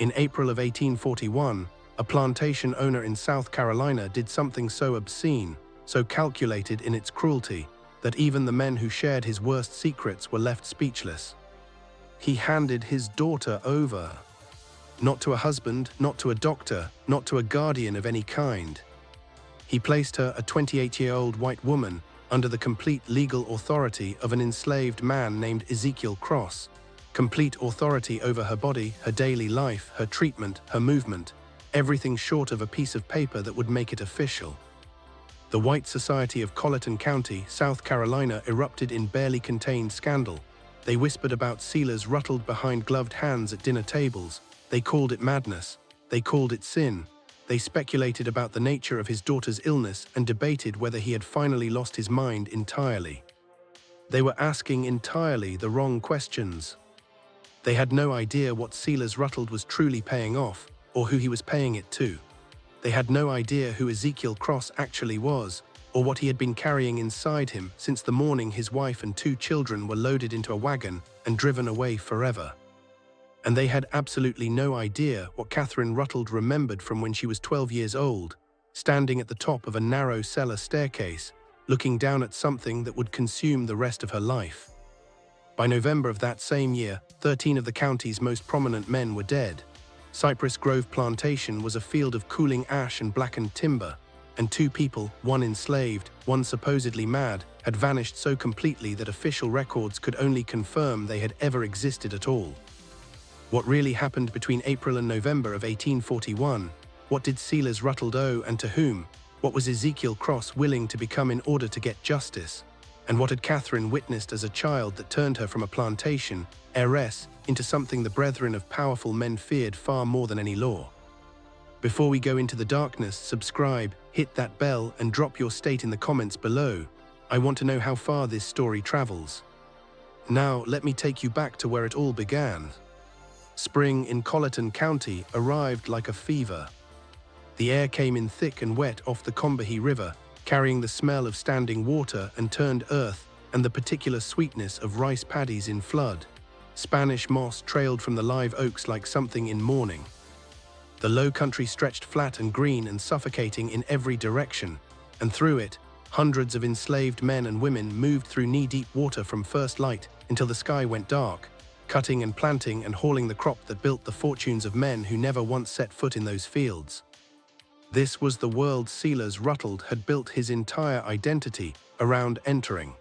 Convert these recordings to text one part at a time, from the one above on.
In April of 1841, a plantation owner in South Carolina did something so obscene, so calculated in its cruelty, that even the men who shared his worst secrets were left speechless. He handed his daughter over. Not to a husband, not to a doctor, not to a guardian of any kind. He placed her, a 28-year-old white woman, under the complete legal authority of an enslaved man named Ezekiel Cross. Complete authority over her body, her daily life, her treatment, her movement, everything short of a piece of paper that would make it official. The white society of Colleton County, South Carolina, erupted in barely contained scandal. They whispered about sealers ruttled behind gloved hands at dinner tables. They called it madness. They called it sin. They speculated about the nature of his daughter's illness and debated whether he had finally lost his mind entirely. They were asking entirely the wrong questions. They had no idea what sealers ruttled was truly paying off, or who he was paying it to. They had no idea who Ezekiel Cross actually was, or what he had been carrying inside him since the morning his wife and 2 children were loaded into a wagon and driven away forever. And they had absolutely no idea what Catherine Ruttled remembered from when she was 12 years old, standing at the top of a narrow cellar staircase, looking down at something that would consume the rest of her life. By November of that same year, 13 of the county's most prominent men were dead. Cypress Grove Plantation was a field of cooling ash and blackened timber, and 2 people, one enslaved, one supposedly mad, had vanished so completely that official records could only confirm they had ever existed at all. What really happened between April and November of 1841? What did sealers Ruttled owe and to whom? What was Ezekiel Cross willing to become in order to get justice? And what had Catherine witnessed as a child that turned her from a plantation heiress into something the brethren of powerful men feared far more than any law? Before we go into the darkness, subscribe, hit that bell, and drop your state in the comments below. I want to know how far this story travels. Now, let me take you back to where it all began. Spring in Colleton County arrived like a fever. The air came in thick and wet off the Combahee River, carrying the smell of standing water and turned earth and the particular sweetness of rice paddies in flood. Spanish moss trailed from the live oaks like something in mourning. The low country stretched flat and green and suffocating in every direction, and through it, hundreds of enslaved men and women moved through knee-deep water from first light until the sky went dark, cutting and planting and hauling the crop that built the fortunes of men who never once set foot in those fields. This was the world sealers Ruttled had built his entire identity around entering.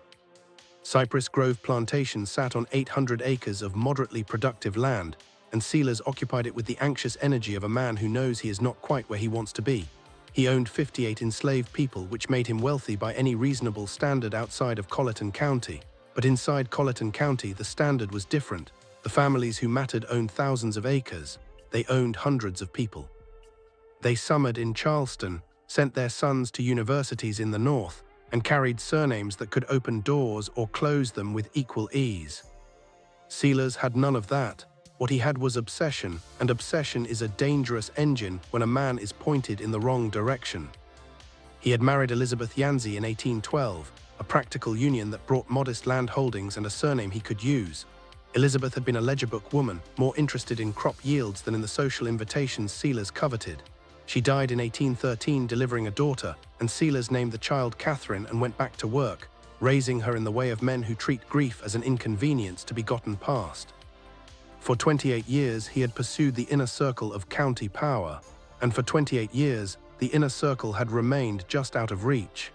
Cypress Grove Plantation sat on 800 acres of moderately productive land, and sealers occupied it with the anxious energy of a man who knows he is not quite where he wants to be. He owned 58 enslaved people, which made him wealthy by any reasonable standard outside of Colleton County. But inside Colleton County, the standard was different. The families who mattered owned thousands of acres. They owned hundreds of people. They summered in Charleston, sent their sons to universities in the north, and carried surnames that could open doors or close them with equal ease. Sealers had none of that. What he had was obsession, and obsession is a dangerous engine when a man is pointed in the wrong direction. He had married Elizabeth Yancey in 1812, a practical union that brought modest land holdings and a surname he could use. Elizabeth had been a ledger book woman, more interested in crop yields than in the social invitations sealers coveted. She died in 1813, delivering a daughter, and sealers named the child Catherine and went back to work, raising her in the way of men who treat grief as an inconvenience to be gotten past. For 28 years, he had pursued the inner circle of county power, and for 28 years, the inner circle had remained just out of reach.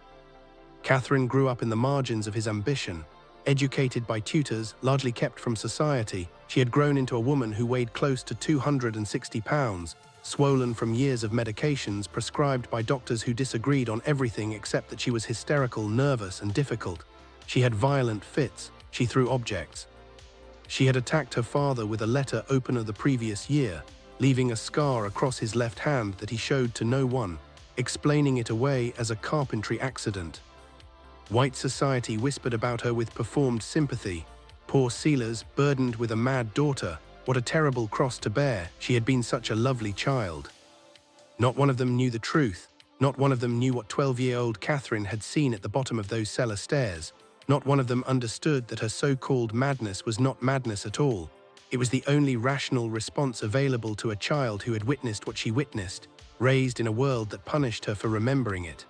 Catherine grew up in the margins of his ambition. Educated by tutors, largely kept from society, she had grown into a woman who weighed close to 260 pounds, swollen from years of medications prescribed by doctors who disagreed on everything except that she was hysterical, nervous, and difficult. She had violent fits. She threw objects. She had attacked her father with a letter opener the previous year, leaving a scar across his left hand that he showed to no one, explaining it away as a carpentry accident. White society whispered about her with performed sympathy. Poor sealers, burdened with a mad daughter. What a terrible cross to bear. She had been such a lovely child. Not one of them knew the truth. Not one of them knew what 12-year-old Catherine had seen at the bottom of those cellar stairs. Not one of them understood that her so-called madness was not madness at all. It was the only rational response available to a child who had witnessed what she witnessed, raised in a world that punished her for remembering it.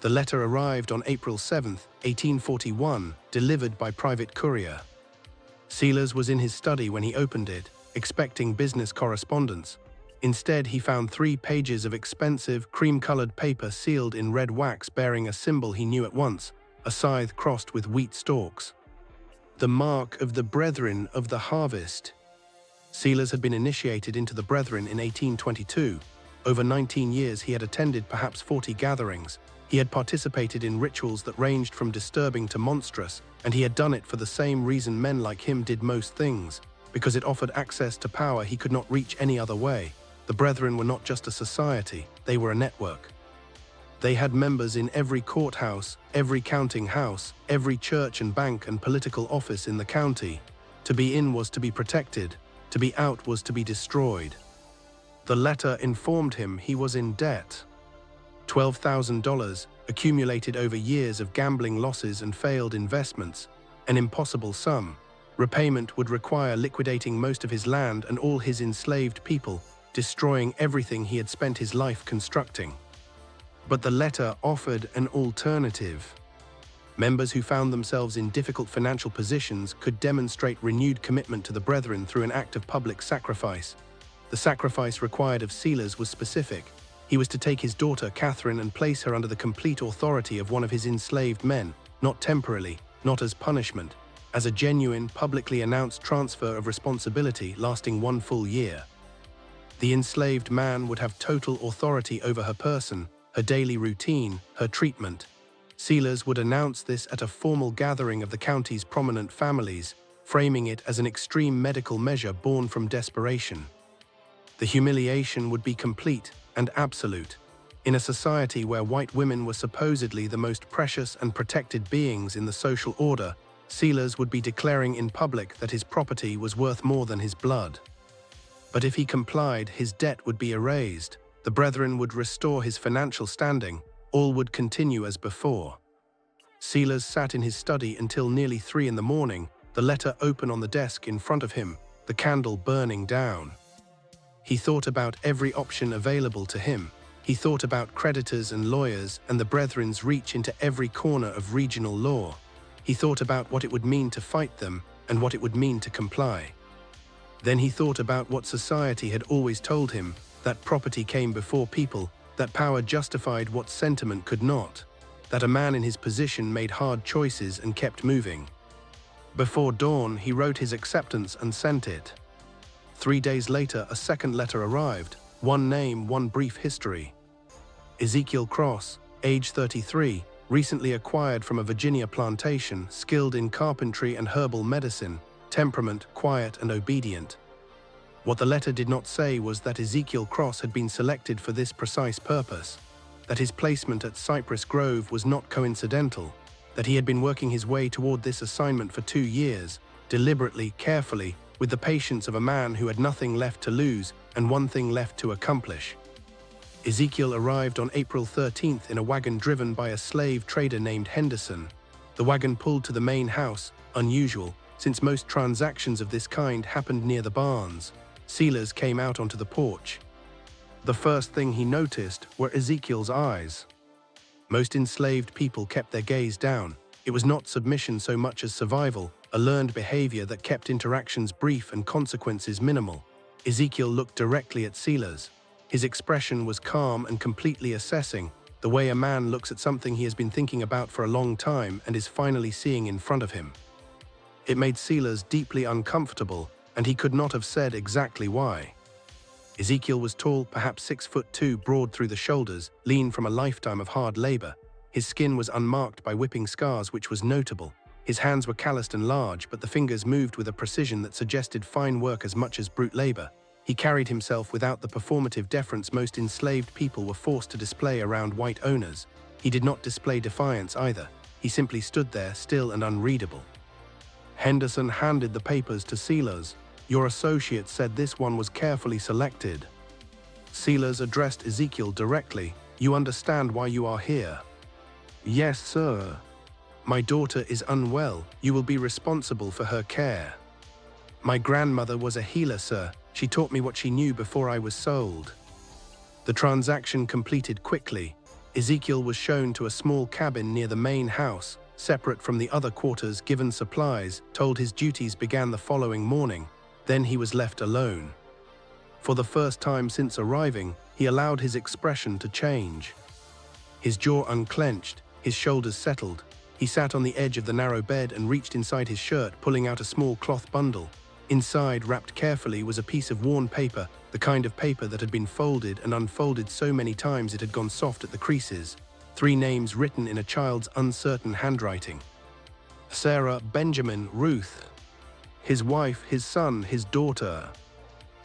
The letter arrived on April 7, 1841, delivered by private courier. Sellers was in his study when he opened it, expecting business correspondence. Instead, he found 3 pages of expensive, cream-colored paper sealed in red wax bearing a symbol he knew at once, a scythe crossed with wheat stalks. The mark of the Brethren of the Harvest. Sellers had been initiated into the Brethren in 1822. Over 19 years he had attended perhaps 40 gatherings. He had participated in rituals that ranged from disturbing to monstrous, and he had done it for the same reason men like him did most things, because it offered access to power he could not reach any other way. The Brethren were not just a society, they were a network. They had members in every courthouse, every counting house, every church and bank and political office in the county. To be in was to be protected, to be out was to be destroyed. The letter informed him he was in debt. $12,000, accumulated over years of gambling losses and failed investments, an impossible sum. Repayment would require liquidating most of his land and all his enslaved people, destroying everything he had spent his life constructing. But the letter offered an alternative. Members who found themselves in difficult financial positions could demonstrate renewed commitment to the Brethren through an act of public sacrifice. The sacrifice required of Sellers was specific. He was to take his daughter Catherine and place her under the complete authority of one of his enslaved men, not temporarily, not as punishment, as a genuine, publicly announced transfer of responsibility lasting 1 full year. The enslaved man would have total authority over her person, her daily routine, her treatment. Sellers would announce this at a formal gathering of the county's prominent families, framing it as an extreme medical measure born from desperation. The humiliation would be complete and absolute. In a society where white women were supposedly the most precious and protected beings in the social order, Sellers would be declaring in public that his property was worth more than his blood. But if he complied, his debt would be erased. The Brethren would restore his financial standing. All would continue as before. Sellers sat in his study until nearly 3 in the morning, the letter open on the desk in front of him, the candle burning down. He thought about every option available to him. He thought about creditors and lawyers and the Brethren's reach into every corner of regional law. He thought about what it would mean to fight them and what it would mean to comply. Then he thought about what society had always told him, that property came before people, that power justified what sentiment could not, that a man in his position made hard choices and kept moving. Before dawn, he wrote his acceptance and sent it. 3 days later, a second letter arrived, 1 name, 1 brief history. Ezekiel Cross, age 33, recently acquired from a Virginia plantation, skilled in carpentry and herbal medicine, temperament, quiet and obedient. What the letter did not say was that Ezekiel Cross had been selected for this precise purpose, that his placement at Cypress Grove was not coincidental, that he had been working his way toward this assignment for 2 years, deliberately, carefully, with the patience of a man who had nothing left to lose and one thing left to accomplish. Ezekiel arrived on April 13th in a wagon driven by a slave trader named Henderson. The wagon pulled to the main house, unusual, since most transactions of this kind happened near the barns. Sellers came out onto the porch. The first thing he noticed were Ezekiel's eyes. Most enslaved people kept their gaze down. It was not submission so much as survival, a learned behavior that kept interactions brief and consequences minimal. Ezekiel looked directly at Sellers. His expression was calm and completely assessing, the way a man looks at something he has been thinking about for a long time and is finally seeing in front of him. It made Sellers deeply uncomfortable, and he could not have said exactly why. Ezekiel was tall, perhaps 6'2", broad through the shoulders, lean from a lifetime of hard labor. His skin was unmarked by whipping scars, which was notable. His hands were calloused and large, but the fingers moved with a precision that suggested fine work as much as brute labor. He carried himself without the performative deference most enslaved people were forced to display around white owners. He did not display defiance either. He simply stood there, still and unreadable. Henderson handed the papers to Sellers. "Your associate said this one was carefully selected." Sellers addressed Ezekiel directly. "You understand why you are here?" "Yes, sir." "My daughter is unwell. You will be responsible for her care." My grandmother was a healer, sir. She taught me what she knew before I was sold. The transaction completed quickly. Ezekiel was shown to a small cabin near the main house, separate from the other quarters, given supplies, told his duties began the following morning. Then he was left alone. For the first time since arriving, he allowed his expression to change. His jaw unclenched, his shoulders settled. He sat on the edge of the narrow bed and reached inside his shirt, pulling out a small cloth bundle. Inside, wrapped carefully, was a piece of worn paper, the kind of paper that had been folded and unfolded so many times it had gone soft at the creases. 3 names written in a child's uncertain handwriting. Sarah, Benjamin, Ruth. His wife, his son, his daughter.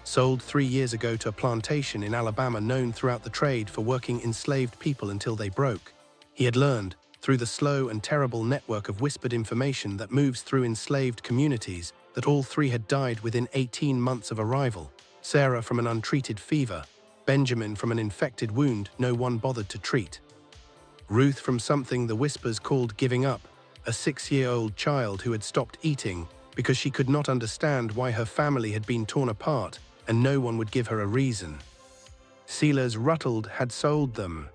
Sold 3 years ago to a plantation in Alabama known throughout the trade for working enslaved people until they broke. He had learned, through the slow and terrible network of whispered information that moves through enslaved communities, that all 3 had died within 18 months of arrival. Sarah from an untreated fever, Benjamin from an infected wound no one bothered to treat. Ruth from something the whispers called giving up, a 6-year-old child who had stopped eating because she could not understand why her family had been torn apart and no one would give her a reason. Silas Ruttled had sold them.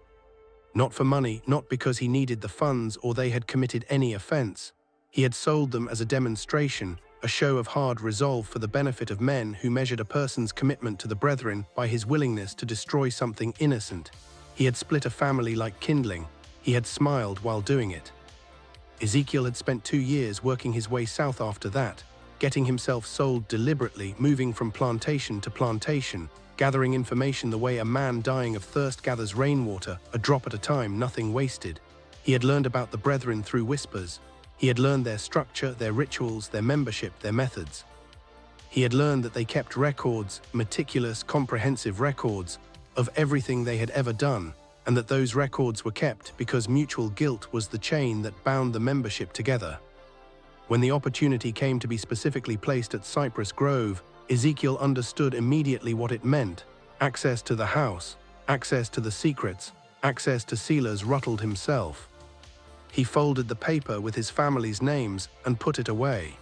Not for money, not because he needed the funds or they had committed any offense. He had sold them as a demonstration, a show of hard resolve for the benefit of men who measured a person's commitment to the brethren by his willingness to destroy something innocent. He had split a family like kindling. He had smiled while doing it. Ezekiel had spent 2 years working his way south after that, getting himself sold deliberately, moving from plantation to plantation, gathering information the way a man dying of thirst gathers rainwater, a drop at a time, nothing wasted. He had learned about the brethren through whispers. He had learned their structure, their rituals, their membership, their methods. He had learned that they kept records, meticulous, comprehensive records, of everything they had ever done, and that those records were kept because mutual guilt was the chain that bound the membership together. When the opportunity came to be specifically placed at Cypress Grove, Ezekiel understood immediately what it meant: access to the house, access to the secrets, access to Silas Ruttled himself. He folded the paper with his family's names and put it away.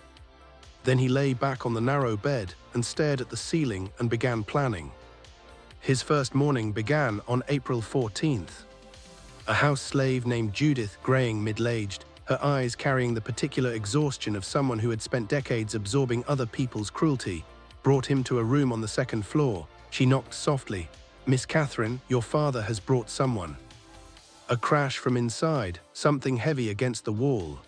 Then he lay back on the narrow bed and stared at the ceiling and began planning. His first morning began on April 14th. A house slave named Judith, graying middle-aged, her eyes carrying the particular exhaustion of someone who had spent decades absorbing other people's cruelty, brought him to a room on the 2nd floor. She knocked softly. "Miss Catherine, your father has brought someone." A crash from inside, something heavy against the wall.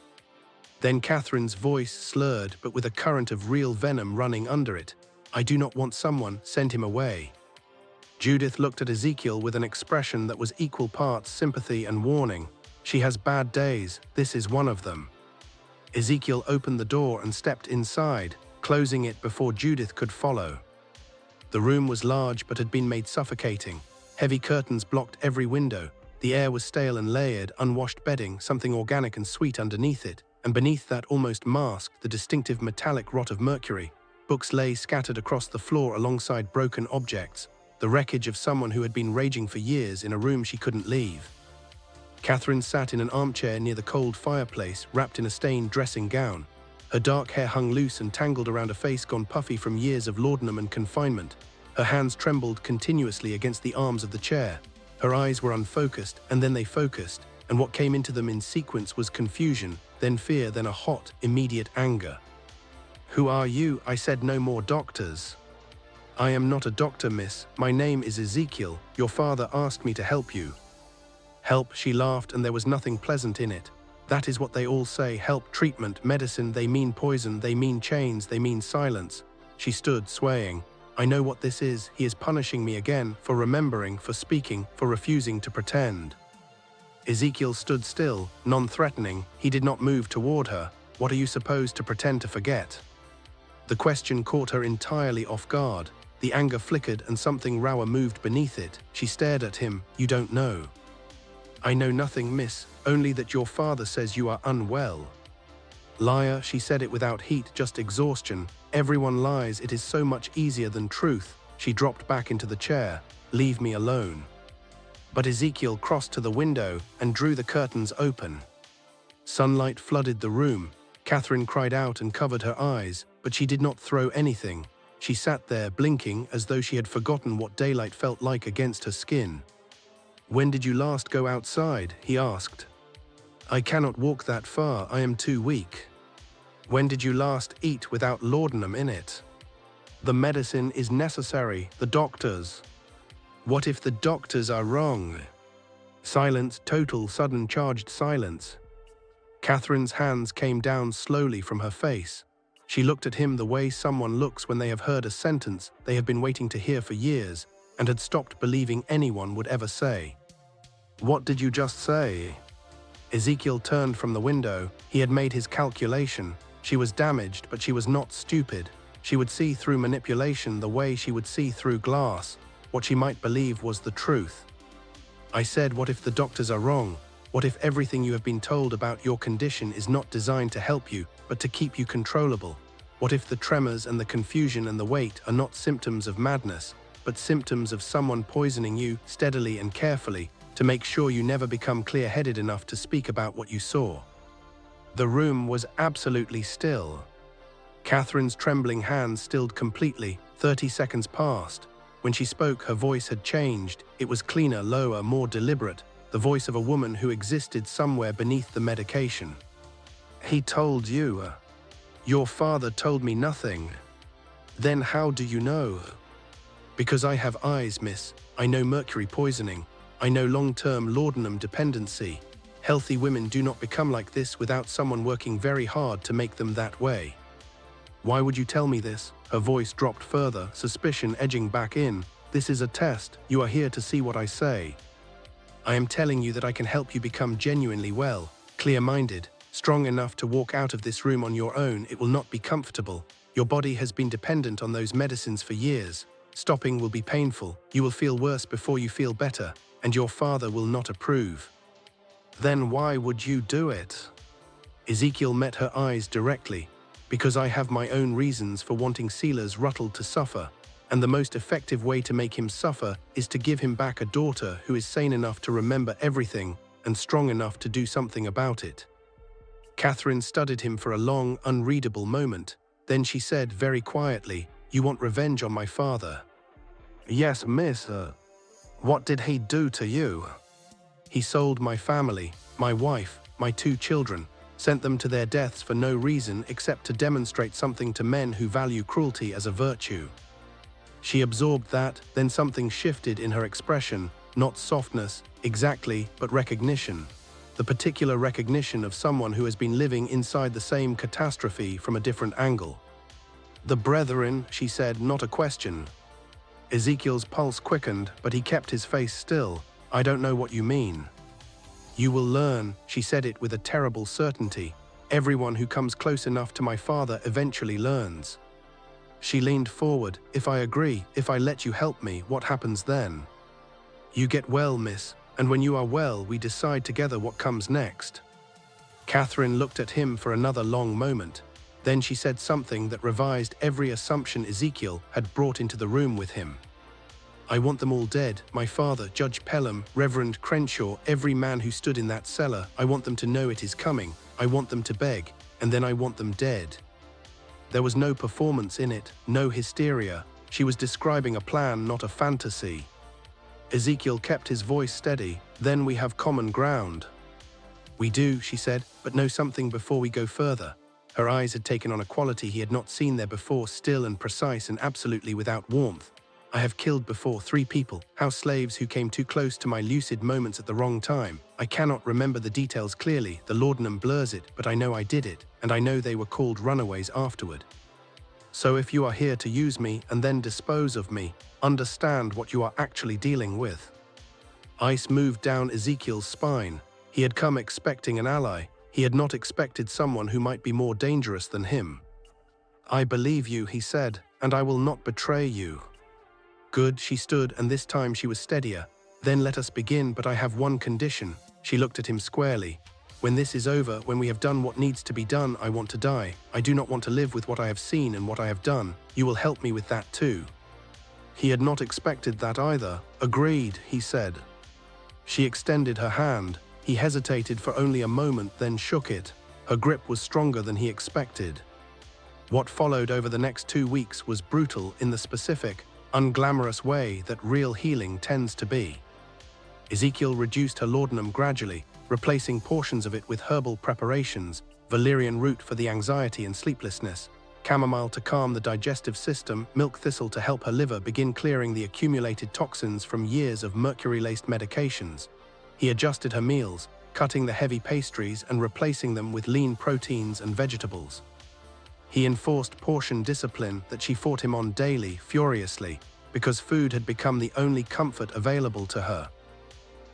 Then Catherine's voice slurred, but with a current of real venom running under it. "I do not want someone, send him away." Judith looked at Ezekiel with an expression that was equal parts sympathy and warning. "She has bad days, this is one of them." Ezekiel opened the door and stepped inside, closing it before Judith could follow. The room was large but had been made suffocating. Heavy curtains blocked every window. The air was stale and layered, unwashed bedding, something organic and sweet underneath it, and beneath that almost masked the distinctive metallic rot of mercury. Books lay scattered across the floor alongside broken objects, the wreckage of someone who had been raging for years in a room she couldn't leave. Catherine sat in an armchair near the cold fireplace, wrapped in a stained dressing gown. Her dark hair hung loose and tangled around a face gone puffy from years of laudanum and confinement. Her hands trembled continuously against the arms of the chair. Her eyes were unfocused, and then they focused, and what came into them in sequence was confusion, then fear, then a hot, immediate anger. "Who are you?" I said. "No more doctors." "I am not a doctor, miss. My name is Ezekiel. Your father asked me to help you." "Help," she laughed, and there was nothing pleasant in it. "That is what they all say. Help, treatment, medicine. They mean poison, they mean chains, they mean silence." She stood, swaying. "I know what this is. He is punishing me again, for remembering, for speaking, for refusing to pretend." Ezekiel stood still, non-threatening. He did not move toward her. "What are you supposed to pretend to forget?" The question caught her entirely off guard. The anger flickered and something rawer moved beneath it. She stared at him. "You don't know." "I know nothing, miss, only that your father says you are unwell." "Liar," she said it without heat, just exhaustion. "Everyone lies. It is so much easier than truth." She dropped back into the chair. "Leave me alone." But Ezekiel crossed to the window and drew the curtains open. Sunlight flooded the room. Catherine cried out and covered her eyes, but she did not throw anything. She sat there, blinking, as though she had forgotten what daylight felt like against her skin. "When did you last go outside?" he asked. "I cannot walk that far, I am too weak." "When did you last eat without laudanum in it?" "The medicine is necessary, the doctors." "What if the doctors are wrong?" Silence, total, sudden, charged silence. Catherine's hands came down slowly from her face. She looked at him the way someone looks when they have heard a sentence they have been waiting to hear for years and had stopped believing anyone would ever say. "What did you just say?" Ezekiel turned from the window. He had made his calculation. She was damaged, but she was not stupid. She would see through manipulation the way she would see through glass. What she might believe was the truth. "I said, what if the doctors are wrong? What if everything you have been told about your condition is not designed to help you, but to keep you controllable? What if the tremors and the confusion and the weight are not symptoms of madness, but symptoms of someone poisoning you steadily and carefully to make sure you never become clear-headed enough to speak about what you saw?" The room was absolutely still. Catherine's trembling hands stilled completely. 30 seconds passed. When she spoke, her voice had changed. It was cleaner, lower, more deliberate, the voice of a woman who existed somewhere beneath the medication. "He told you. Your father told me nothing." "Then how do you know?" "Because I have eyes, miss. I know mercury poisoning. I know long-term laudanum dependency. Healthy women do not become like this without someone working very hard to make them that way." "Why would you tell me this?" Her voice dropped further, suspicion edging back in. "This is a test. You are here to see what I say. I am telling you that I can help you become genuinely well, clear-minded, strong enough to walk out of this room on your own. It will not be comfortable. Your body has been dependent on those medicines for years. Stopping will be painful. You will feel worse before you feel better, and your father will not approve." "Then why would you do it?" Ezekiel met her eyes directly. "Because I have my own reasons for wanting Silas Ruttell to suffer, and the most effective way to make him suffer is to give him back a daughter who is sane enough to remember everything and strong enough to do something about it." Catherine studied him for a long, unreadable moment. Then she said very quietly, "You want revenge on my father?" "Yes, miss. What did he do to you?" "He sold my family, my wife, my 2 children, sent them to their deaths for no reason except to demonstrate something to men who value cruelty as a virtue." She absorbed that, then something shifted in her expression, not softness, exactly, but recognition. The particular recognition of someone who has been living inside the same catastrophe from a different angle. "The brethren," she said, not a question. Ezekiel's pulse quickened, but he kept his face still. "I don't know what you mean." "You will learn," she said it with a terrible certainty. "Everyone who comes close enough to my father eventually learns." She leaned forward. "If I agree, if I let you help me, what happens then?" "You get well, miss, and when you are well, we decide together what comes next." Catherine looked at him for another long moment. Then she said something that revised every assumption Ezekiel had brought into the room with him. "I want them all dead, my father, Judge Pelham, Reverend Crenshaw, every man who stood in that cellar. I want them to know it is coming. I want them to beg, and then I want them dead." There was no performance in it, no hysteria. She was describing a plan, not a fantasy. Ezekiel kept his voice steady. "Then we have common ground." "We do," she said, "but know something before we go further." Her eyes had taken on a quality he had not seen there before, still and precise and absolutely without warmth. "I have killed before 3 people, house slaves who came too close to my lucid moments at the wrong time. I cannot remember the details clearly, the laudanum blurs it, but I know I did it, and I know they were called runaways afterward. So if you are here to use me and then dispose of me, understand what you are actually dealing with." Ice moved down Ezekiel's spine. He had come expecting an ally. He had not expected someone who might be more dangerous than him. "I believe you," he said, "and I will not betray you." "Good," she stood, and this time she was steadier. "Then let us begin, but I have one condition." She looked at him squarely. "When this is over, when we have done what needs to be done, I want to die. I do not want to live with what I have seen and what I have done. You will help me with that too." He had not expected that either. "Agreed," he said. She extended her hand. He hesitated for only a moment, then shook it. Her grip was stronger than he expected. What followed over the next 2 weeks was brutal in the specific, unglamorous way that real healing tends to be. Ezekiel reduced her laudanum gradually, replacing portions of it with herbal preparations, valerian root for the anxiety and sleeplessness, chamomile to calm the digestive system, milk thistle to help her liver begin clearing the accumulated toxins from years of mercury-laced medications. He adjusted her meals, cutting the heavy pastries and replacing them with lean proteins and vegetables. He enforced portion discipline that she fought him on daily, furiously, because food had become the only comfort available to her.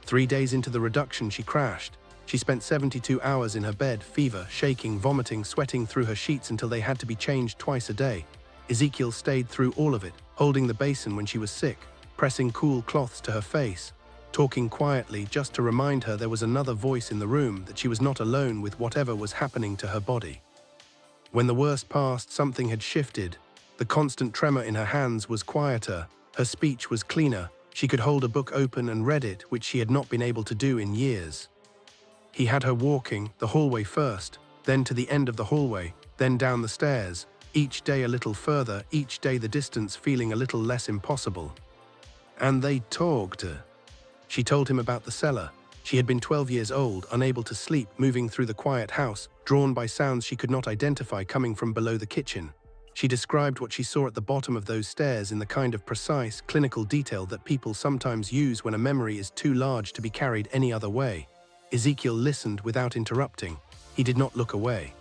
3 days into the reduction, she crashed. She spent 72 hours in her bed, fever, shaking, vomiting, sweating through her sheets until they had to be changed twice a day. Ezekiel stayed through all of it, holding the basin when she was sick, pressing cool cloths to her face, talking quietly just to remind her there was another voice in the room, that she was not alone with whatever was happening to her body. When the worst passed, something had shifted. The constant tremor in her hands was quieter, her speech was cleaner, she could hold a book open and read it, which she had not been able to do in years. He had her walking, the hallway first, then to the end of the hallway, then down the stairs, each day a little further, each day the distance feeling a little less impossible. And they talked. She told him about the cellar. She had been 12 years old, unable to sleep, moving through the quiet house, drawn by sounds she could not identify coming from below the kitchen. She described what she saw at the bottom of those stairs in the kind of precise, clinical detail that people sometimes use when a memory is too large to be carried any other way. Ezekiel listened without interrupting. He did not look away.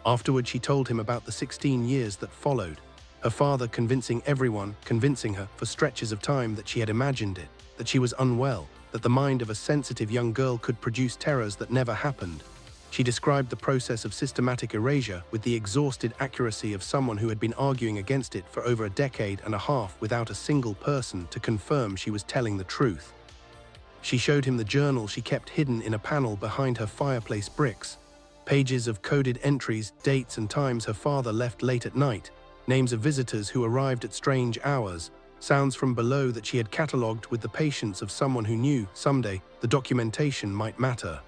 Afterward, she told him about the 16 years that followed. Her father convincing everyone, convincing her for stretches of time that she had imagined it, that she was unwell, that the mind of a sensitive young girl could produce terrors that never happened. She described the process of systematic erasure with the exhausted accuracy of someone who had been arguing against it for over a decade and a half without a single person to confirm she was telling the truth. She showed him the journal she kept hidden in a panel behind her fireplace bricks, pages of coded entries, dates and times her father left late at night, names of visitors who arrived at strange hours, sounds from below that she had catalogued with the patience of someone who knew someday the documentation might matter.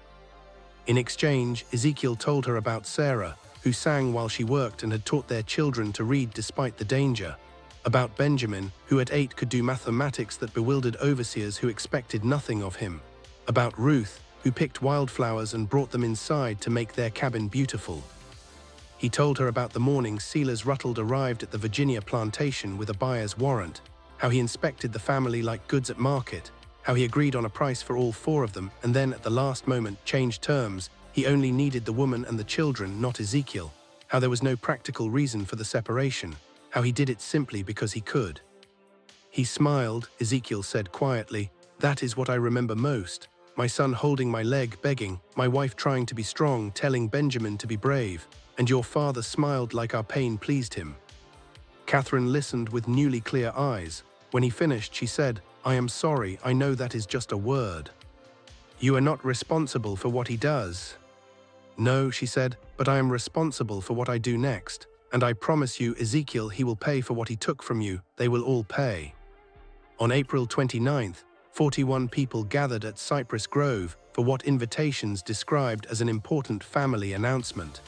In exchange, Ezekiel told her about Sarah, who sang while she worked and had taught their children to read despite the danger. About Benjamin, who at 8 could do mathematics that bewildered overseers who expected nothing of him. About Ruth, who picked wildflowers and brought them inside to make their cabin beautiful. He told her about the morning Silas Ruttles arrived at the Virginia plantation with a buyer's warrant, how he inspected the family like goods at market, how he agreed on a price for all 4 of them and then at the last moment changed terms. He only needed the woman and the children, not Ezekiel, how there was no practical reason for the separation, how he did it simply because he could. He smiled, Ezekiel said quietly, "That is what I remember most. My son holding my leg, begging, my wife trying to be strong, telling Benjamin to be brave, and your father smiled like our pain pleased him." Catherine listened with newly clear eyes. When he finished, she said, "I am sorry, I know that is just a word. You are not responsible for what he does." "No," she said, "but I am responsible for what I do next. And I promise you, Ezekiel, he will pay for what he took from you. They will all pay." On April 29th, 41 people gathered at Cypress Grove for what invitations described as an important family announcement.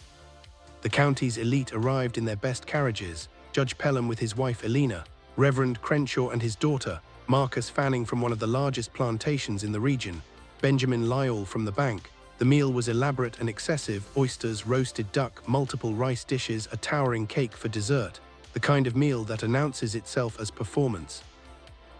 The county's elite arrived in their best carriages, Judge Pelham with his wife Elena, Reverend Crenshaw and his daughter, Marcus Fanning from one of the largest plantations in the region, Benjamin Lyall from the bank. The meal was elaborate and excessive: oysters, roasted duck, multiple rice dishes, a towering cake for dessert, the kind of meal that announces itself as performance.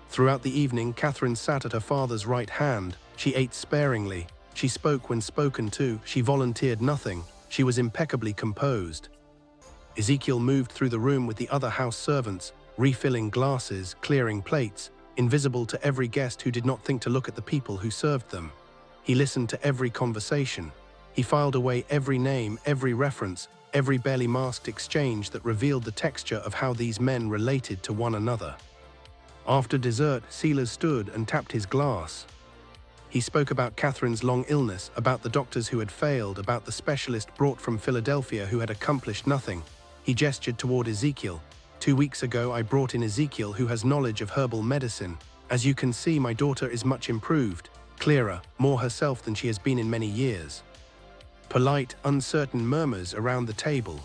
Throughout the evening, Catherine sat at her father's right hand. She ate sparingly. She spoke when spoken to. She volunteered nothing. She was impeccably composed. Ezekiel moved through the room with the other house servants, refilling glasses, clearing plates, invisible to every guest who did not think to look at the people who served them. He listened to every conversation. He filed away every name, every reference, every barely masked exchange that revealed the texture of how these men related to one another. After dessert, Silas stood and tapped his glass. He spoke about Catherine's long illness, about the doctors who had failed, about the specialist brought from Philadelphia who had accomplished nothing. He gestured toward Ezekiel. 2 weeks ago, I brought in Ezekiel, who has knowledge of herbal medicine. As you can see, my daughter is much improved, clearer, more herself than she has been in many years. Polite, uncertain murmurs around the table.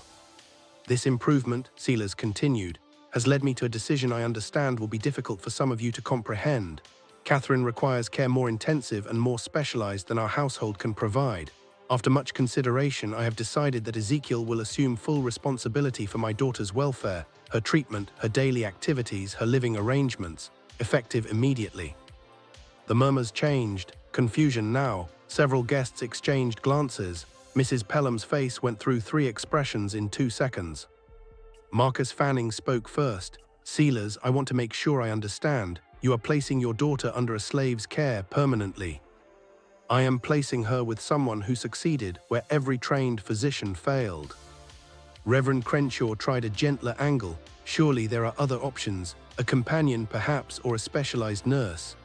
This improvement, Sealers continued, has led me to a decision I understand will be difficult for some of you to comprehend. Catherine requires care more intensive and more specialized than our household can provide. After much consideration, I have decided that Ezekiel will assume full responsibility for my daughter's welfare, her treatment, her daily activities, her living arrangements, effective immediately. The murmurs changed, confusion now. Several guests exchanged glances. Mrs. Pelham's face went through 3 expressions in 2 seconds. Marcus Fanning spoke first. Sealers, I want to make sure I understand. You are placing your daughter under a slave's care permanently. I am placing her with someone who succeeded where every trained physician failed. Reverend Crenshaw tried a gentler angle. Surely there are other options, a companion perhaps, or a specialized nurse.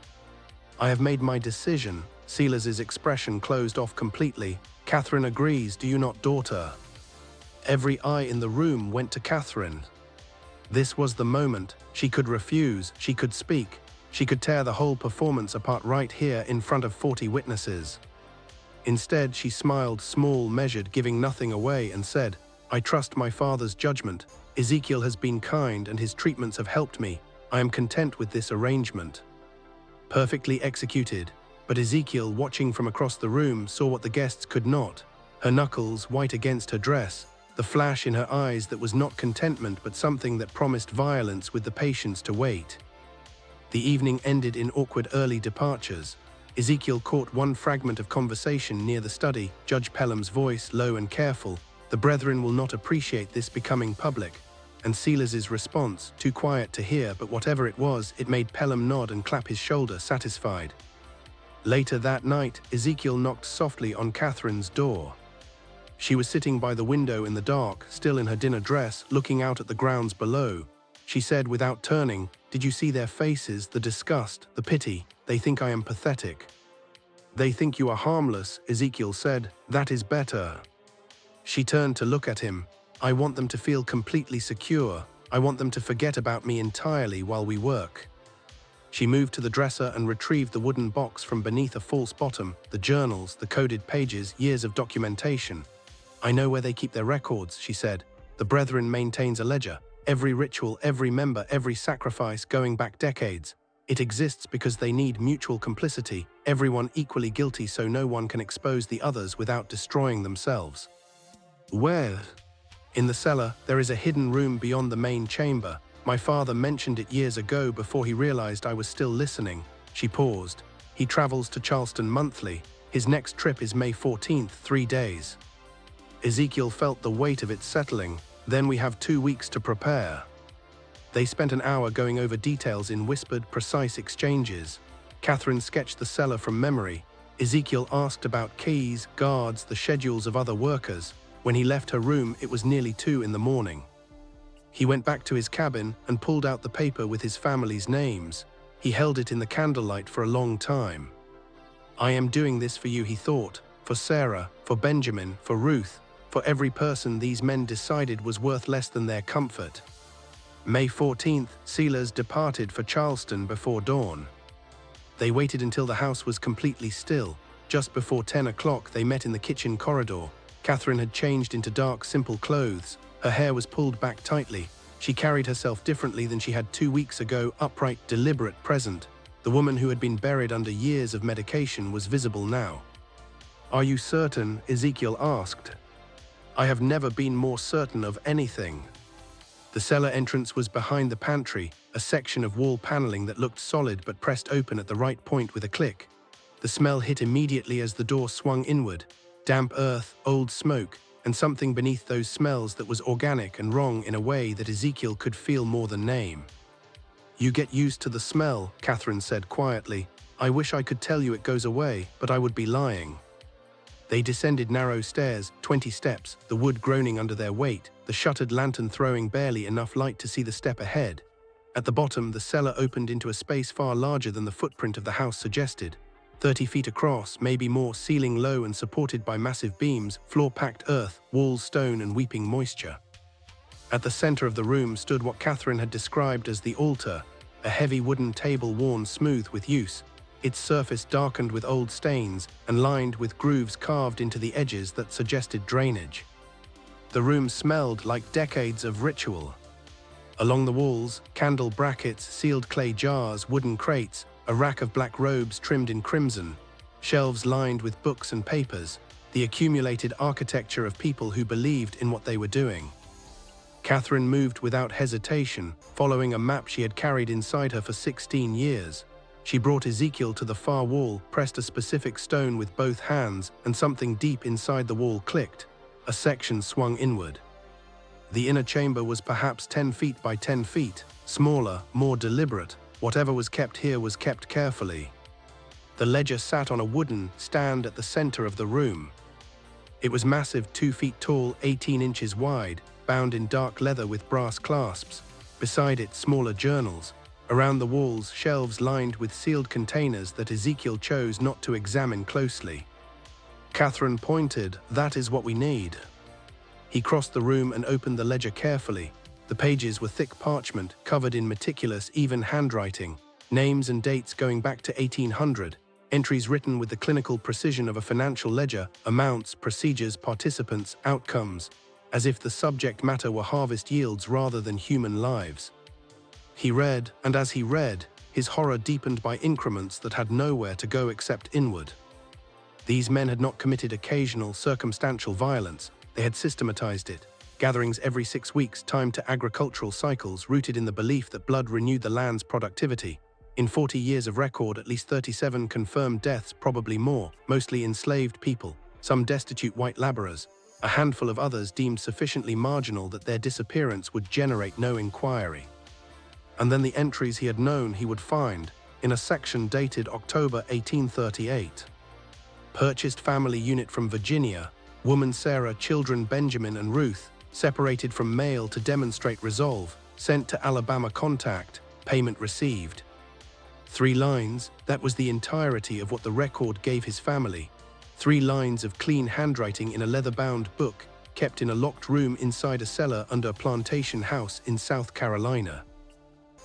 I have made my decision. Sealers' expression closed off completely. Catherine agrees, do you not, daughter? Every eye in the room went to Catherine. This was the moment. She could refuse, she could speak, she could tear the whole performance apart right here in front of 40 witnesses. Instead, she smiled, small, measured, giving nothing away, and said, I trust my father's judgment. Ezekiel has been kind and his treatments have helped me. I am content with this arrangement. Perfectly executed. But Ezekiel, watching from across the room, saw what the guests could not. Her knuckles white against her dress, the flash in her eyes that was not contentment but something that promised violence with the patience to wait. The evening ended in awkward early departures. Ezekiel caught one fragment of conversation near the study, Judge Pelham's voice low and careful. The brethren will not appreciate this becoming public. And Sealers' response, too quiet to hear, but whatever it was, it made Pelham nod and clap his shoulder, satisfied. Later that night, Ezekiel knocked softly on Catherine's door. She was sitting by the window in the dark, still in her dinner dress, looking out at the grounds below. She said without turning, Did you see their faces, the disgust, the pity? They think I am pathetic. They think you are harmless, Ezekiel said. That is better. She turned to look at him. I want them to feel completely secure. I want them to forget about me entirely while we work. She moved to the dresser and retrieved the wooden box from beneath a false bottom, the journals, the coded pages, years of documentation. I know where they keep their records, she said. The brethren maintains a ledger. Every ritual, every member, every sacrifice going back decades. It exists because they need mutual complicity, everyone equally guilty so no one can expose the others without destroying themselves. Where? In the cellar, there is a hidden room beyond the main chamber. My father mentioned it years ago before he realized I was still listening. She paused. He travels to Charleston monthly. His next trip is May 14th, 3 days. Ezekiel felt the weight of it settling. Then we have 2 weeks to prepare. They spent an hour going over details in whispered, precise exchanges. Catherine sketched the cellar from memory. Ezekiel asked about keys, guards, the schedules of other workers. When he left her room, it was nearly 2 in the morning. He went back to his cabin and pulled out the paper with his family's names. He held it in the candlelight for a long time. I am doing this for you, he thought. For Sarah, for Benjamin, for Ruth, for every person these men decided was worth less than their comfort. May 14th, Sealers departed for Charleston before dawn. They waited until the house was completely still. Just before 10 o'clock, they met in the kitchen corridor. Catherine had changed into dark, simple clothes. Her hair was pulled back tightly. She carried herself differently than she had 2 weeks ago, upright, deliberate, present. The woman who had been buried under years of medication was visible now. Are you certain? Ezekiel asked. I have never been more certain of anything. The cellar entrance was behind the pantry, a section of wall paneling that looked solid but pressed open at the right point with a click. The smell hit immediately as the door swung inward. Damp earth, old smoke, and something beneath those smells that was organic and wrong in a way that Ezekiel could feel more than name. You get used to the smell, Catherine said quietly. I wish I could tell you it goes away, but I would be lying. They descended narrow stairs, 20 steps, the wood groaning under their weight, the shuttered lantern throwing barely enough light to see the step ahead. At the bottom, the cellar opened into a space far larger than the footprint of the house suggested. 30 feet across, maybe more, ceiling low and supported by massive beams, floor-packed earth, walls stone and weeping moisture. At the center of the room stood what Catherine had described as the altar, a heavy wooden table worn smooth with use. its surface darkened with old stains and lined with grooves carved into the edges that suggested drainage. The room smelled like decades of ritual. Along the walls, candle brackets, sealed clay jars, wooden crates, a rack of black robes trimmed in crimson, shelves lined with books and papers, the accumulated architecture of people who believed in what they were doing. Catherine moved without hesitation, following a map she had carried inside her for 16 years. She brought Ezekiel to the far wall, pressed a specific stone with both hands, and something deep inside the wall clicked. A section swung inward. The inner chamber was perhaps 10 feet by 10 feet, smaller, more deliberate. Whatever was kept here was kept carefully. The ledger sat on a wooden stand at the center of the room. It was massive, 2 feet tall, 18 inches wide, bound in dark leather with brass clasps. Beside it, smaller journals. Around the walls, shelves lined with sealed containers that Ezekiel chose not to examine closely. Catherine pointed, "That is what we need." He crossed the room and opened the ledger carefully. The pages were thick parchment, covered in meticulous, even handwriting. Names and dates going back to 1800. Entries written with the clinical precision of a financial ledger, amounts, procedures, participants, outcomes, as if the subject matter were harvest yields rather than human lives. He read, and as he read, his horror deepened by increments that had nowhere to go except inward. These men had not committed occasional, circumstantial violence. They had systematized it. Gatherings every 6 weeks, timed to agricultural cycles rooted in the belief that blood renewed the land's productivity. In 40 years of record, at least 37 confirmed deaths, probably more, mostly enslaved people, some destitute white laborers, a handful of others deemed sufficiently marginal that their disappearance would generate no inquiry. And then the entries he had known he would find, in a section dated October 1838. Purchased family unit from Virginia, woman Sarah, children Benjamin and Ruth, separated from male to demonstrate resolve, sent to Alabama contact, payment received. 3 lines, that was the entirety of what the record gave his family. 3 lines of clean handwriting in a leather-bound book, kept in a locked room inside a cellar under a plantation house in South Carolina.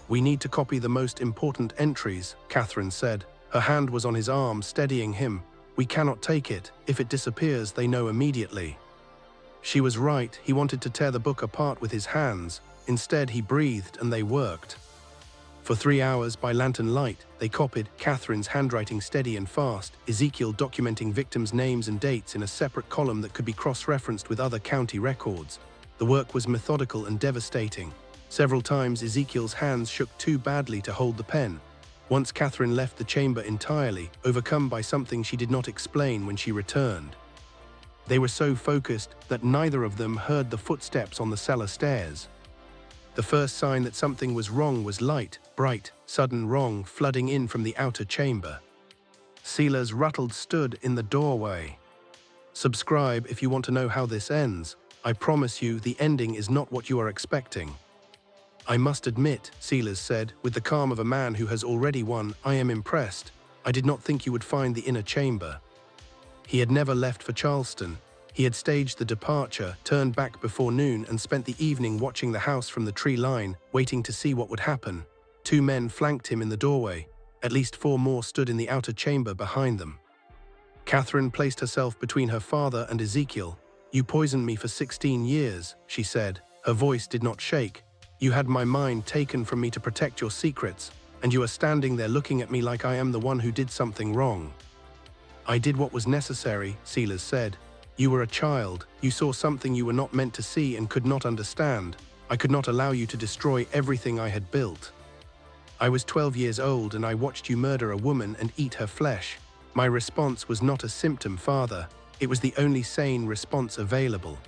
"We need to copy the most important entries," Catherine said. Her hand was on his arm, steadying him. "We cannot take it. If it disappears, they know immediately." She was right. He wanted to tear the book apart with his hands. Instead, he breathed and they worked. For 3 hours, by lantern light, they copied, Catherine's handwriting steady and fast, Ezekiel documenting victims' names and dates in a separate column that could be cross-referenced with other county records. The work was methodical and devastating. Several times, Ezekiel's hands shook too badly to hold the pen. Once Catherine left the chamber entirely, overcome by something she did not explain when she returned. They were so focused that neither of them heard the footsteps on the cellar stairs. The first sign that something was wrong was light, bright, sudden wrong flooding in from the outer chamber. Sealers rattled stood in the doorway. "Subscribe if you want to know how this ends. I promise you the ending is not what you are expecting." "I must admit," Sealers said, with the calm of a man who has already won, "I am impressed. I did not think you would find the inner chamber." He had never left for Charleston. He had staged the departure, turned back before noon, and spent the evening watching the house from the tree line, waiting to see what would happen. 2 men flanked him in the doorway. At least 4 more stood in the outer chamber behind them. Catherine placed herself between her father and Ezekiel. "You poisoned me for 16 years, she said. Her voice did not shake. "You had my mind taken from me to protect your secrets, and you are standing there looking at me like I am the one who did something wrong." "I did what was necessary," Sealers said. "You were a child. You saw something you were not meant to see and could not understand. I could not allow you to destroy everything I had built. I was 12 years old and I watched you murder a woman and eat her flesh. My response was not a symptom, Father. It was the only sane response available."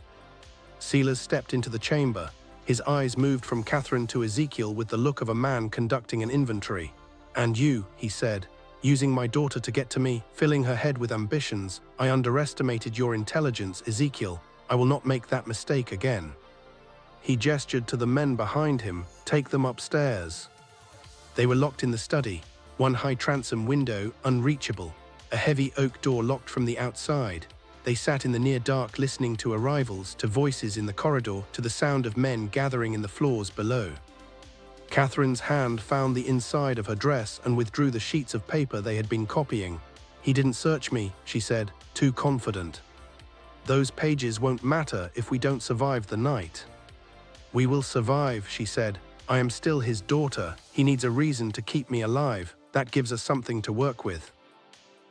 Sealers stepped into the chamber. His eyes moved from Catherine to Ezekiel with the look of a man conducting an inventory. "And you," he said, "using my daughter to get to me, filling her head with ambitions. I underestimated your intelligence, Ezekiel. I will not make that mistake again." He gestured to the men behind him. "Take them upstairs." They were locked in the study, one high transom window unreachable, a heavy oak door locked from the outside. They sat in the near dark listening to arrivals, to voices in the corridor, to the sound of men gathering in the floors below. Catherine's hand found the inside of her dress and withdrew the sheets of paper they had been copying. "He didn't search me," she said, too confident. "Those pages won't matter if we don't survive the night." "We will survive," she said. "I am still his daughter. He needs a reason to keep me alive. That gives us something to work with."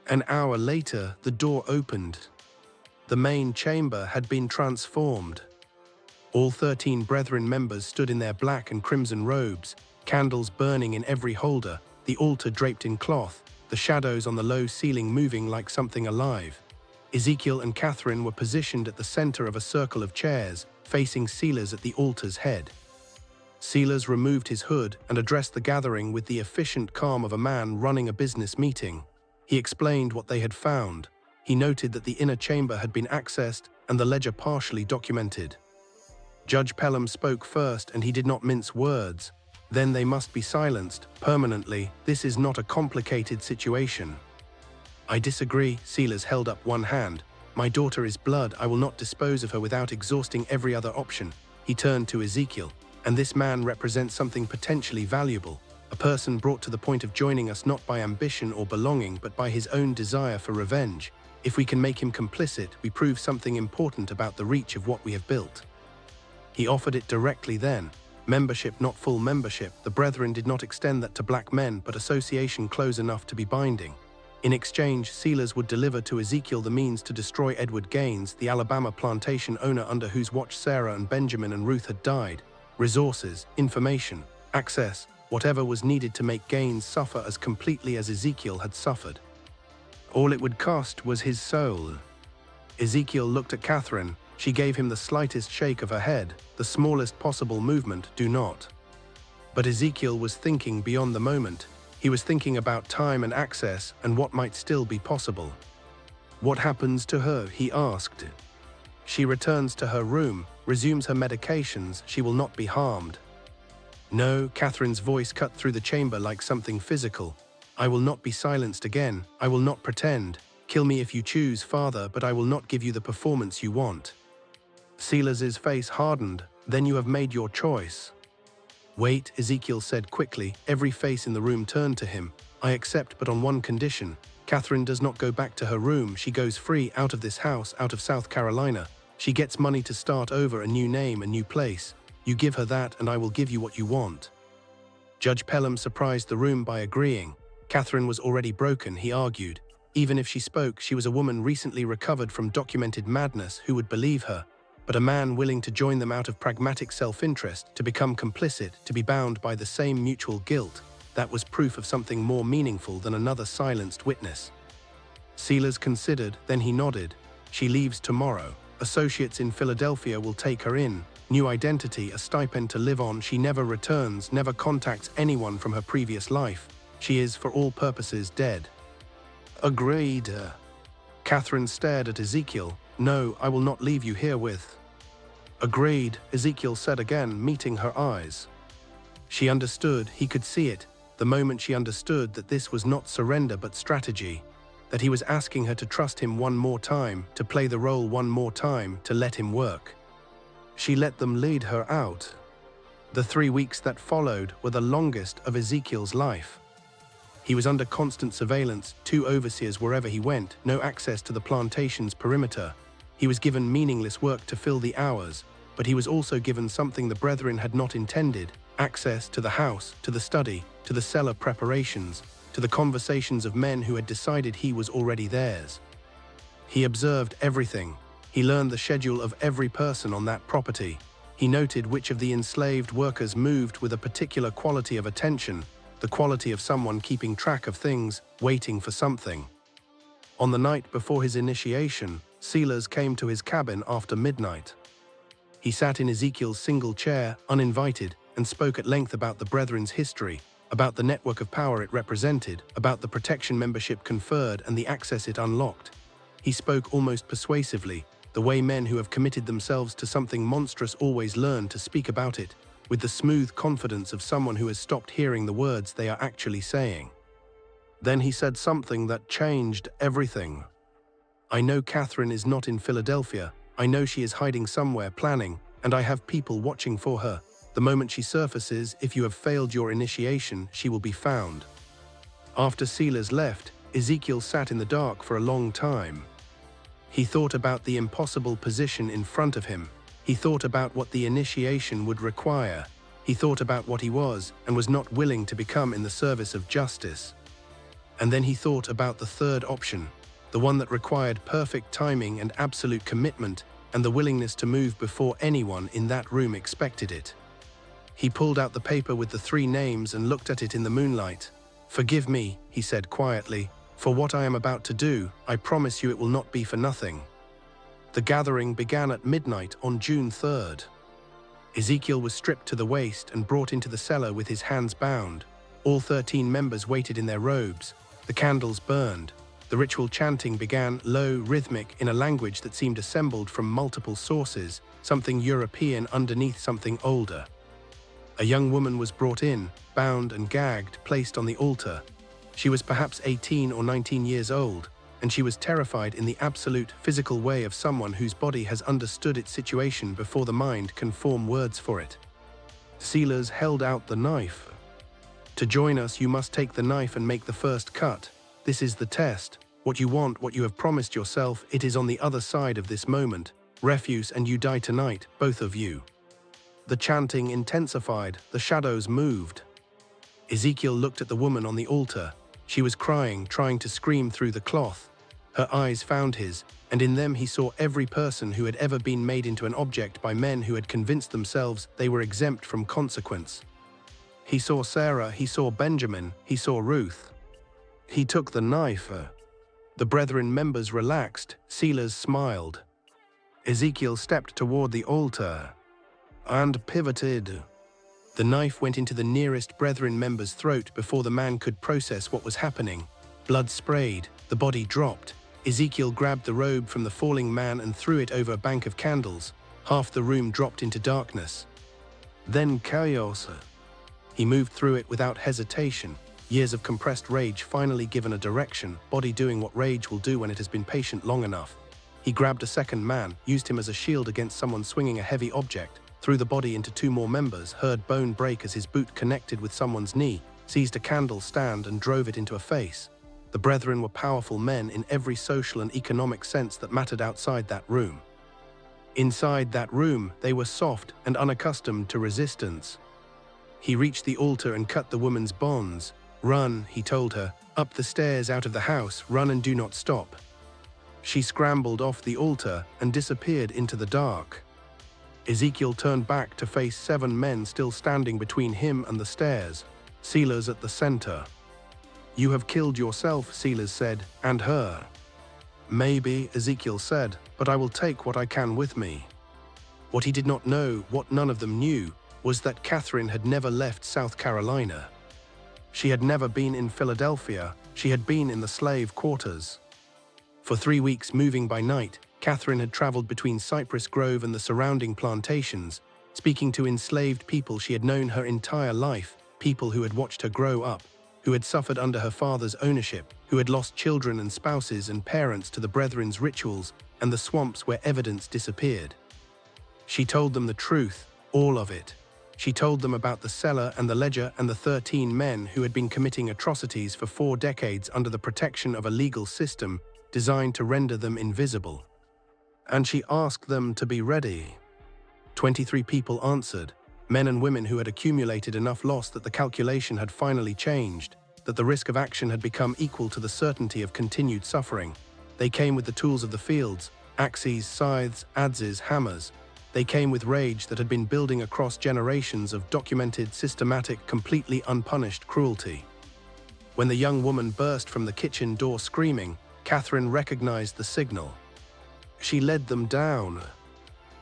An hour later, the door opened. The main chamber had been transformed. All 13 Brethren members stood in their black and crimson robes, candles burning in every holder, the altar draped in cloth, the shadows on the low ceiling moving like something alive. Ezekiel and Catherine were positioned at the center of a circle of chairs, facing Sellers at the altar's head. Sellers removed his hood and addressed the gathering with the efficient calm of a man running a business meeting. He explained what they had found. He noted that the inner chamber had been accessed and the ledger partially documented. Judge Pelham spoke first, and he did not mince words. "Then they must be silenced, permanently. This is not a complicated situation." "I disagree," Sellers held up one hand. "My daughter is blood. I will not dispose of her without exhausting every other option." He turned to Ezekiel. "And this man represents something potentially valuable. A person brought to the point of joining us not by ambition or belonging, but by his own desire for revenge. If we can make him complicit, we prove something important about the reach of what we have built." He offered it directly then. Membership, not full membership. The Brethren did not extend that to black men, but association close enough to be binding. In exchange, Sellers would deliver to Ezekiel the means to destroy Edward Gaines, the Alabama plantation owner under whose watch Sarah and Benjamin and Ruth had died. Resources, information, access, whatever was needed to make Gaines suffer as completely as Ezekiel had suffered. All it would cost was his soul. Ezekiel looked at Catherine. She gave him the slightest shake of her head, the smallest possible movement, "Do not." But Ezekiel was thinking beyond the moment. He was thinking about time and access and what might still be possible. "What happens to her?" he asked. "She returns to her room, resumes her medications. She will not be harmed." "No," Catherine's voice cut through the chamber like something physical. "I will not be silenced again. I will not pretend. Kill me if you choose, Father, but I will not give you the performance you want." Sellers' face hardened. "Then you have made your choice." "Wait," Ezekiel said quickly. Every face in the room turned to him. "I accept, but on one condition. Catherine does not go back to her room. She goes free, out of this house, out of South Carolina. She gets money to start over, a new name, a new place. You give her that, and I will give you what you want." Judge Pelham surprised the room by agreeing. Catherine was already broken, he argued. Even if she spoke, she was a woman recently recovered from documented madness. Who would believe her? But a man willing to join them out of pragmatic self-interest, to become complicit, to be bound by the same mutual guilt, that was proof of something more meaningful than another silenced witness. Sellers considered, then he nodded. "She leaves tomorrow. Associates in Philadelphia will take her in. New identity, a stipend to live on. She never returns, never contacts anyone from her previous life. She is, for all purposes, dead." "Agreed." Catherine stared at Ezekiel. "No, I will not leave you herewith." "Agreed," Ezekiel said again, meeting her eyes. She understood, he could see it, the moment she understood that this was not surrender but strategy, that he was asking her to trust him one more time, to play the role one more time, to let him work. She let them lead her out. The 3 weeks that followed were the longest of Ezekiel's life. He was under constant surveillance, 2 overseers wherever he went, no access to the plantation's perimeter. He was given meaningless work to fill the hours, but he was also given something the Brethren had not intended: access to the house, to the study, to the cellar preparations, to the conversations of men who had decided he was already theirs. He observed everything. He learned the schedule of every person on that property. He noted which of the enslaved workers moved with a particular quality of attention, the quality of someone keeping track of things, waiting for something. On the night before his initiation, Sellers came to his cabin after midnight. He sat in Ezekiel's single chair, uninvited, and spoke at length about the Brethren's history, about the network of power it represented, about the protection membership conferred and the access it unlocked. He spoke almost persuasively, the way men who have committed themselves to something monstrous always learn to speak about it, with the smooth confidence of someone who has stopped hearing the words they are actually saying. Then he said something that changed everything. "I know Catherine is not in Philadelphia. I know she is hiding somewhere, planning, and I have people watching for her. The moment she surfaces, if you have failed your initiation, she will be found. After sealers left, Ezekiel sat in the dark for a long time. He thought about the impossible position in front of him. He thought about what the initiation would require. He thought about what he was and was not willing to become in the service of justice. And then he thought about the third option, the one that required perfect timing and absolute commitment and the willingness to move before anyone in that room expected it. He pulled out the paper with the 3 names and looked at it in the moonlight. "Forgive me," he said quietly, "for what I am about to do. I promise you it will not be for nothing." The gathering began at midnight on June 3rd. Ezekiel was stripped to the waist and brought into the cellar with his hands bound. All 13 members waited in their robes. The candles burned. The ritual chanting began, low, rhythmic, in a language that seemed assembled from multiple sources, something European underneath something older. A young woman was brought in, bound and gagged, placed on the altar. She was perhaps 18 or 19 years old, and she was terrified in the absolute physical way of someone whose body has understood its situation before the mind can form words for it. Sealers held out the knife. "To join us, you must take the knife and make the first cut. This is the test. What you want, what you have promised yourself, it is on the other side of this moment. Refuse and you die tonight, both of you." The chanting intensified, the shadows moved. Ezekiel looked at the woman on the altar. She was crying, trying to scream through the cloth. Her eyes found his, and in them he saw every person who had ever been made into an object by men who had convinced themselves they were exempt from consequence. He saw Sarah, he saw Benjamin, he saw Ruth. He took the knife. The brethren members relaxed, sealers smiled. Ezekiel stepped toward the altar and pivoted. The knife went into the nearest brethren member's throat before the man could process what was happening. Blood sprayed, the body dropped. Ezekiel grabbed the robe from the falling man and threw it over a bank of candles. Half the room dropped into darkness. Then chaos. He moved through it without hesitation. Years of compressed rage finally given a direction, body doing what rage will do when it has been patient long enough. He grabbed a second man, used him as a shield against someone swinging a heavy object, threw the body into 2 more members, heard bone break as his boot connected with someone's knee, seized a candle stand and drove it into a face. The brethren were powerful men in every social and economic sense that mattered outside that room. Inside that room, they were soft and unaccustomed to resistance. He reached the altar and cut the woman's bonds. "Run," he told her, "up the stairs out of the house, run and do not stop." She scrambled off the altar and disappeared into the dark. Ezekiel turned back to face 7 men still standing between him and the stairs, sealers at the center. "You have killed yourself," sealers said, "and her." "Maybe," Ezekiel said, "but I will take what I can with me." What he did not know, what none of them knew, was that Catherine had never left South Carolina. She had never been in Philadelphia, she had been in the slave quarters. For 3 weeks moving by night, Catherine had traveled between Cypress Grove and the surrounding plantations, speaking to enslaved people she had known her entire life, people who had watched her grow up, who had suffered under her father's ownership, who had lost children and spouses and parents to the brethren's rituals and the swamps where evidence disappeared. She told them the truth, all of it. She told them about the cellar and the ledger and the 13 men who had been committing atrocities for 4 decades under the protection of a legal system designed to render them invisible. And she asked them to be ready. 23 people answered, men and women who had accumulated enough loss that the calculation had finally changed, that the risk of action had become equal to the certainty of continued suffering. They came with the tools of the fields, axes, scythes, adzes, hammers. They came with rage that had been building across generations of documented, systematic, completely unpunished cruelty. When the young woman burst from the kitchen door screaming, Catherine recognized the signal. She led them down.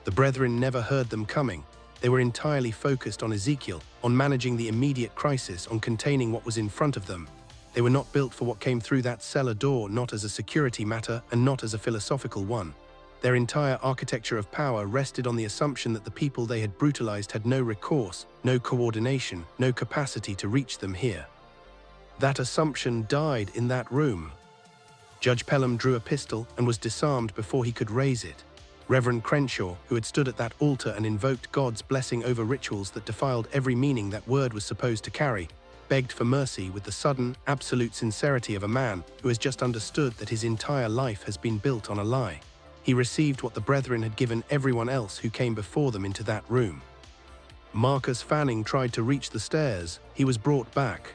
The brethren never heard them coming. They were entirely focused on Ezekiel, on managing the immediate crisis, on containing what was in front of them. They were not built for what came through that cellar door, not as a security matter and not as a philosophical one. Their entire architecture of power rested on the assumption that the people they had brutalized had no recourse, no coordination, no capacity to reach them here. That assumption died in that room. Judge Pelham drew a pistol and was disarmed before he could raise it. Reverend Crenshaw, who had stood at that altar and invoked God's blessing over rituals that defiled every meaning that word was supposed to carry, begged for mercy with the sudden, absolute sincerity of a man who has just understood that his entire life has been built on a lie. He received what the brethren had given everyone else who came before them into that room. Marcus Fanning tried to reach the stairs. He was brought back.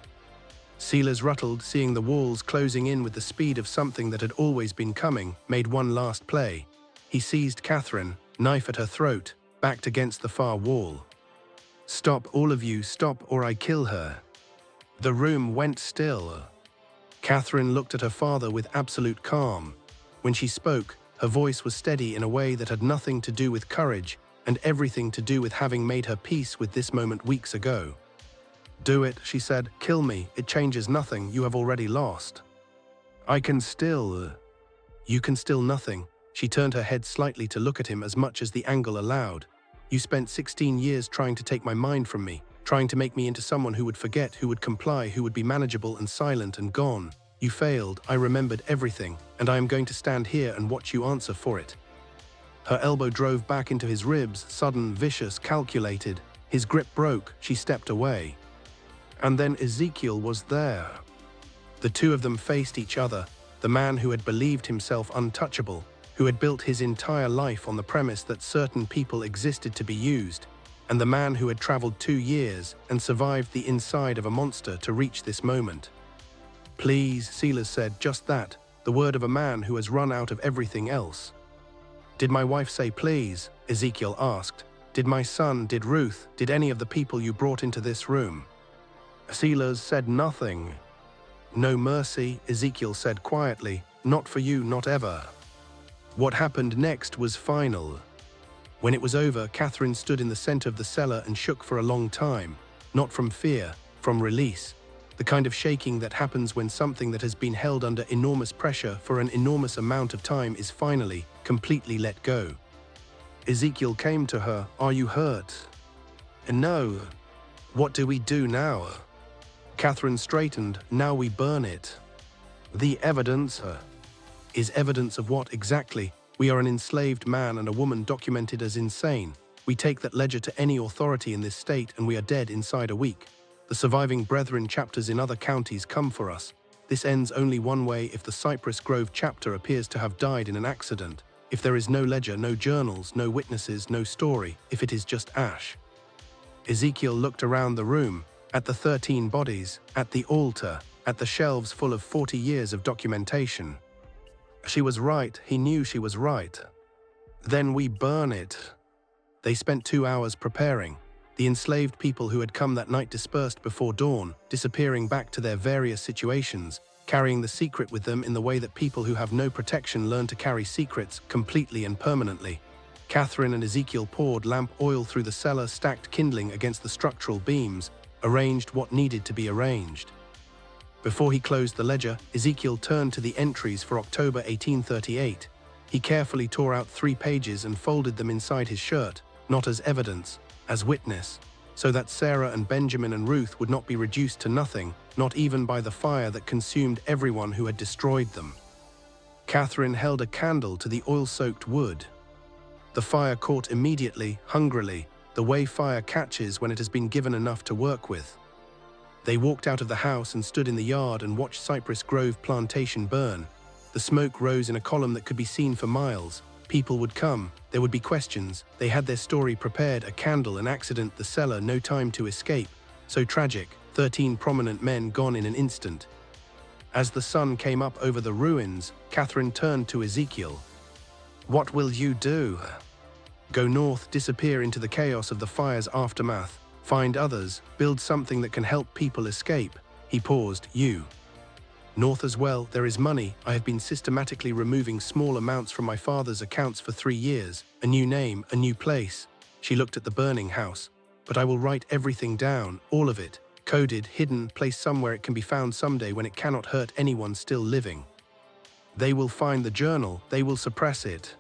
Silas Ruttled, seeing the walls closing in with the speed of something that had always been coming, made one last play. He seized Catherine, knife at her throat, backed against the far wall. "Stop, all of you, stop, or I kill her." The room went still. Catherine looked at her father with absolute calm. When she spoke, her voice was steady in a way that had nothing to do with courage and everything to do with having made her peace with this moment weeks ago. "Do it," she said. "Kill me. It changes nothing. You have already lost." "I can still..." "You can still nothing." She turned her head slightly to look at him as much as the angle allowed. "You spent 16 years trying to take my mind from me, trying to make me into someone who would forget, who would comply, who would be manageable and silent and gone. You failed. I remembered everything, and I am going to stand here and watch you answer for it." Her elbow drove back into his ribs, sudden, vicious, calculated. His grip broke. She stepped away. And then Ezekiel was there. The two of them faced each other, the man who had believed himself untouchable, who had built his entire life on the premise that certain people existed to be used, and the man who had traveled 2 years and survived the inside of a monster to reach this moment. "Please," Silas said, just that, the word of a man who has run out of everything else. "Did my wife say please?" Ezekiel asked. "Did my son, did Ruth, did any of the people you brought into this room?" Silas said nothing. "No mercy," Ezekiel said quietly. "Not for you, not ever." What happened next was final. When it was over, Catherine stood in the center of the cellar and shook for a long time, not from fear, from release. The kind of shaking that happens when something that has been held under enormous pressure for an enormous amount of time is finally, completely let go. Ezekiel came to her. "Are you hurt?" "No." "What do we do now?" Catherine straightened. "Now we burn it." "The evidence?" "Is evidence of what exactly?" "We are an enslaved man and a woman documented as insane. We take that ledger to any authority in this state and we are dead inside a week. The surviving brethren chapters in other counties come for us. This ends only one way: if the Cypress Grove chapter appears to have died in an accident. If there is no ledger, no journals, no witnesses, no story, if it is just ash." Ezekiel looked around the room, at the 13 bodies, at the altar, at the shelves full of 40 years of documentation. She was right. He knew she was right. "Then we burn it." They spent 2 hours preparing. The enslaved people who had come that night dispersed before dawn, disappearing back to their various situations, carrying the secret with them in the way that people who have no protection learn to carry secrets completely and permanently. Catherine and Ezekiel poured lamp oil through the cellar, stacked kindling against the structural beams, arranged what needed to be arranged. Before he closed the ledger, Ezekiel turned to the entries for October 1838. He carefully tore out 3 pages and folded them inside his shirt, not as evidence, as witness, so that Sarah and Benjamin and Ruth would not be reduced to nothing, not even by the fire that consumed everyone who had destroyed them. Catherine held a candle to the oil-soaked wood. The fire caught immediately, hungrily, the way fire catches when it has been given enough to work with. They walked out of the house and stood in the yard and watched Cypress Grove Plantation burn. The smoke rose in a column that could be seen for miles. People would come, there would be questions. They had their story prepared: a candle, an accident, the cellar, no time to escape. So tragic, 13 prominent men gone in an instant. As the sun came up over the ruins, Catherine turned to Ezekiel. "What will you do?" "Go north, disappear into the chaos of the fire's aftermath. Find others, build something that can help people escape." He paused. "You." "North as well. There is money. I have been systematically removing small amounts from my father's accounts for 3 years. A new name, a new place." She looked at the burning house. "But I will write everything down, all of it, coded, hidden, placed somewhere it can be found someday when it cannot hurt anyone still living. They will find the journal, they will suppress it."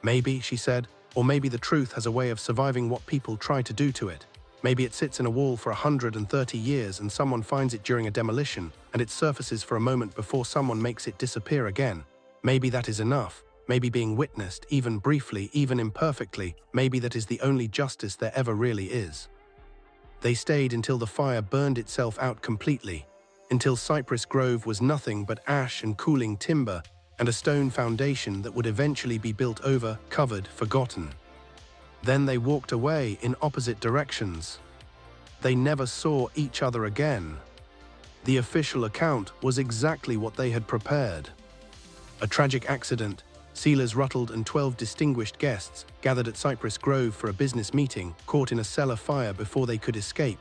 "Maybe," she said, "or maybe the truth has a way of surviving what people try to do to it. Maybe it sits in a wall for 130 years and someone finds it during a demolition and it surfaces for a moment before someone makes it disappear again. Maybe that is enough. maybe being witnessed, even briefly, even imperfectly, maybe that is the only justice there ever really is. They stayed until the fire burned itself out completely, until Cypress Grove was nothing but ash and cooling timber and a stone foundation that would eventually be built over, covered, forgotten. Then they walked away in opposite directions. They never saw each other again. The official account was exactly what they had prepared. A tragic accident. Sealers Ruttled and 12 distinguished guests gathered at Cypress Grove for a business meeting, caught in a cellar fire before they could escape.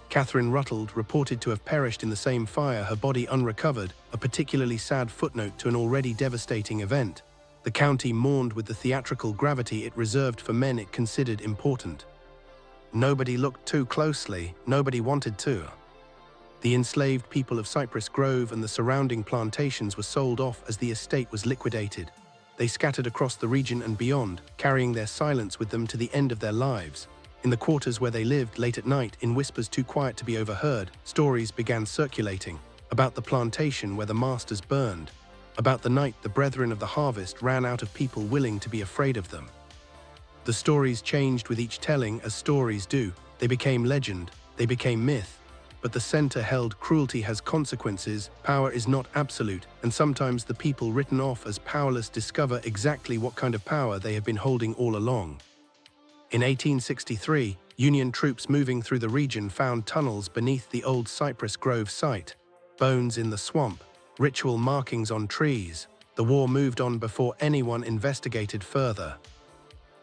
Catherine Ruttled reported to have perished in the same fire, her body unrecovered, a particularly sad footnote to an already devastating event. The county mourned with the theatrical gravity it reserved for men it considered important. Nobody looked too closely, nobody wanted to. The enslaved people of Cypress Grove and the surrounding plantations were sold off as the estate was liquidated. They scattered across the region and beyond, carrying their silence with them to the end of their lives. In the quarters where they lived late at night, in whispers too quiet to be overheard, stories began circulating about the plantation where the masters burned, about the night the brethren of the harvest ran out of people willing to be afraid of them. The stories changed with each telling, as stories do. They became legend, they became myth. But the center held cruelty has consequences, power is not absolute, and sometimes the people written off as powerless discover exactly what kind of power they have been holding all along. In 1863, Union troops moving through the region found tunnels beneath the old Cypress Grove site, bones in the swamp, ritual markings on trees. The war moved on before anyone investigated further.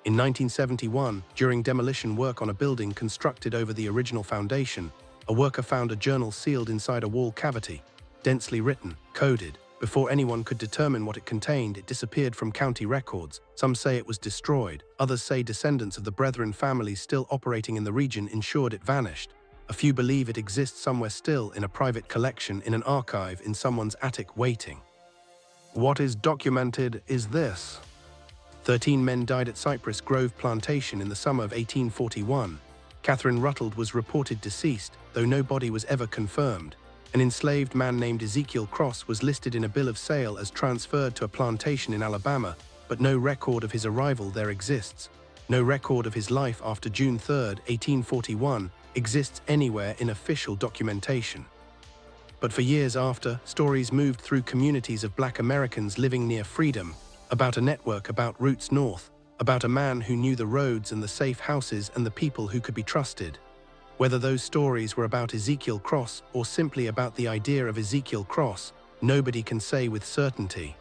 In 1971, during demolition work on a building constructed over the original foundation, a worker found a journal sealed inside a wall cavity, densely written, coded. Before anyone could determine what it contained, it disappeared from county records. Some say it was destroyed. Others say descendants of the brethren families still operating in the region ensured it vanished. A few believe it exists somewhere still in a private collection in an archive in someone's attic waiting. What is documented is this. 13 men died at Cypress Grove Plantation in the summer of 1841. Catherine Ruttled was reported deceased, though no body was ever confirmed. An enslaved man named Ezekiel Cross was listed in a bill of sale as transferred to a plantation in Alabama, but no record of his arrival there exists. No record of his life after June 3, 1841, exists anywhere in official documentation. But for years after, stories moved through communities of Black Americans living near freedom, about a network, about routes north, about a man who knew the roads and the safe houses and the people who could be trusted. Whether those stories were about Ezekiel Cross or simply about the idea of Ezekiel Cross, nobody can say with certainty.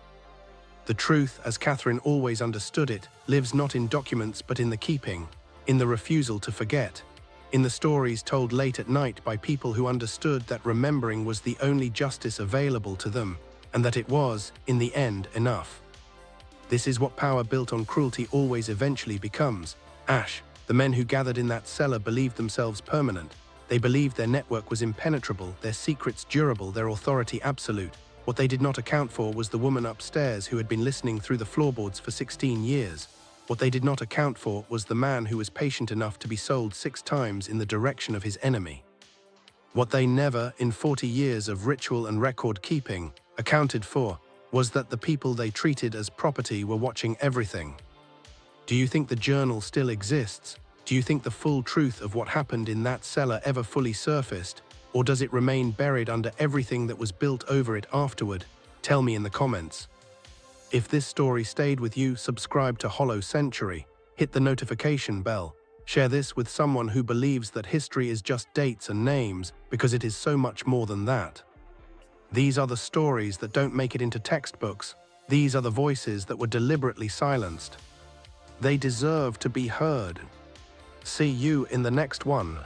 The truth, as Catherine always understood it, lives not in documents but in the keeping, in the refusal to forget, in the stories told late at night by people who understood that remembering was the only justice available to them, and that it was, in the end, enough. This is what power built on cruelty always eventually becomes. Ash. The men who gathered in that cellar believed themselves permanent. They believed their network was impenetrable, their secrets durable, their authority absolute. What they did not account for was the woman upstairs who had been listening through the floorboards for 16 years. What they did not account for was the man who was patient enough to be sold 6 times in the direction of his enemy. What they never, in 40 years of ritual and record keeping, accounted for was that the people they treated as property were watching everything. Do you think the journal still exists? Do you think the full truth of what happened in that cellar ever fully surfaced? Or does it remain buried under everything that was built over it afterward? Tell me in the comments. If this story stayed with you, subscribe to Hollow Century, hit the notification bell, share this with someone who believes that history is just dates and names, because it is so much more than that. These are the stories that don't make it into textbooks. These are the voices that were deliberately silenced. They deserve to be heard. See you in the next one.